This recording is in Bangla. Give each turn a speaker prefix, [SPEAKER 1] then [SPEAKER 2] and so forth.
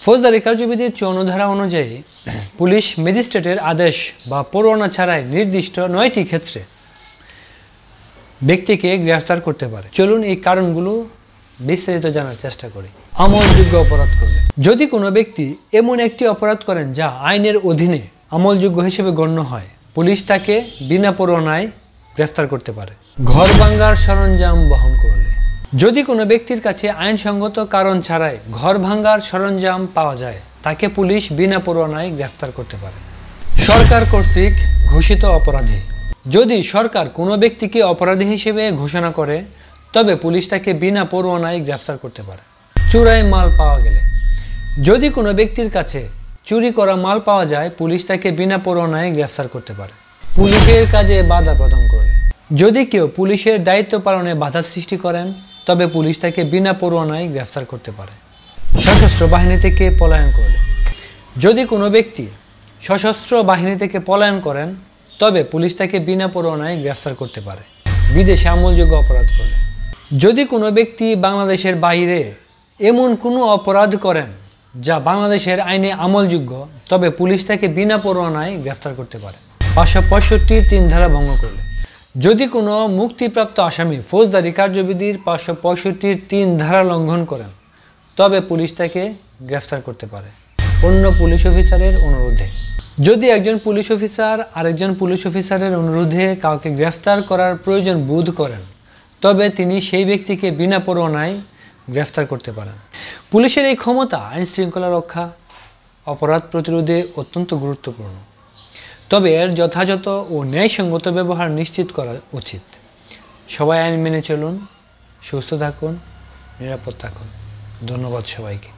[SPEAKER 1] ফৌজদারি কার্যবিধির ৫৪ ধারা অনুযায়ী পুলিশ ম্যাজিস্ট্রেটের আদেশ বা পরোয়ানা ছাড়াই নির্দিষ্ট ৯টি ক্ষেত্রে ব্যক্তিকে গ্রেফতার করতে পারে। চলুন এই কারণগুলো বিস্তারিত জানার চেষ্টা করি। আমলযোগ্য অপরাধ করলে, যদি কোনো ব্যক্তি এমন একটি অপরাধ করেন যা আইনের অধীনে আমলযোগ্য হিসেবে গণ্য হয়, পুলিশ তাকে বিনা পরোয়ানায় গ্রেফতার করতে পারে। ঘর ভাঙার সরঞ্জাম বহন করলে, যদি কোনো ব্যক্তির কাছে আইনসঙ্গত কারণ ছাড়াই ঘর ভাঙার সরঞ্জাম পাওয়া যায়, তাকে পুলিশ বিনা পরোয়ানায় গ্রেফতার করতে পারে। সরকার কর্তৃক ঘোষিত অপরাধী, যদি সরকার কোনো ব্যক্তিকে অপরাধী হিসেবে ঘোষণা করে, তবে পুলিশ তাকে বিনা পরোয়ানায় গ্রেফতার করতে পারে। চোরাই মাল পাওয়া গেলে, যদি কোনো ব্যক্তির কাছে চুরি করা মাল পাওয়া যায়, পুলিশ তাকে বিনা পরোয়ানায় গ্রেফতার করতে পারে। পুলিশের কাজে বাধা প্রদান করলে, যদি কেউ পুলিশের দায়িত্ব পালনে বাধা সৃষ্টি করেন, তবে পুলিশ তাকে বিনা পরোয়ানায় গ্রেফতার করতে পারে। সশস্ত্র বাহিনী থেকে পলায়ন করলে, যদি কোনো ব্যক্তি সশস্ত্র বাহিনী থেকে পলায়ন করেন, তবে পুলিশ তাকে বিনা পরোয়ানায় গ্রেফতার করতে পারে। বিদেশে আমলযোগ্য অপরাধ করলে, যদি কোনো ব্যক্তি বাংলাদেশের বাইরে এমন কোনো অপরাধ করেন যা বাংলাদেশের আইনে আমলযোগ্য, তবে পুলিশ তাকে বিনা পরোয়ানায় গ্রেফতার করতে পারে। ৫৬৫ ৩ ধারা ভঙ্গ করলে, যদি কোনো মুক্তিপ্রাপ্ত আসামি ফৌজদারি কার্যবিধির ৫৬৫ ৩ ধারা লঙ্ঘন করেন, তবে পুলিশ তাকে গ্রেফতার করতে পারে অন্য পুলিশ অফিসারের অনুরোধে। যদি একজন পুলিশ অফিসার আরেকজন পুলিশ অফিসারের অনুরোধে কাউকে গ্রেফতার করার প্রয়োজন বোধ করেন, তবে তিনি সেই ব্যক্তিকে বিনা পরোয়ানায় গ্রেফতার করতে পারেন। পুলিশের এই ক্ষমতা আইন শৃঙ্খলা রক্ষা, অপরাধ প্রতিরোধে অত্যন্ত গুরুত্বপূর্ণ, তবে এর যথাযথ ও ন্যায়সঙ্গত ব্যবহার নিশ্চিত করা উচিত। সবাই আইন মেনে চলুন, সুস্থ থাকুন, নিরাপদ থাকুন। ধন্যবাদ সবাইকে।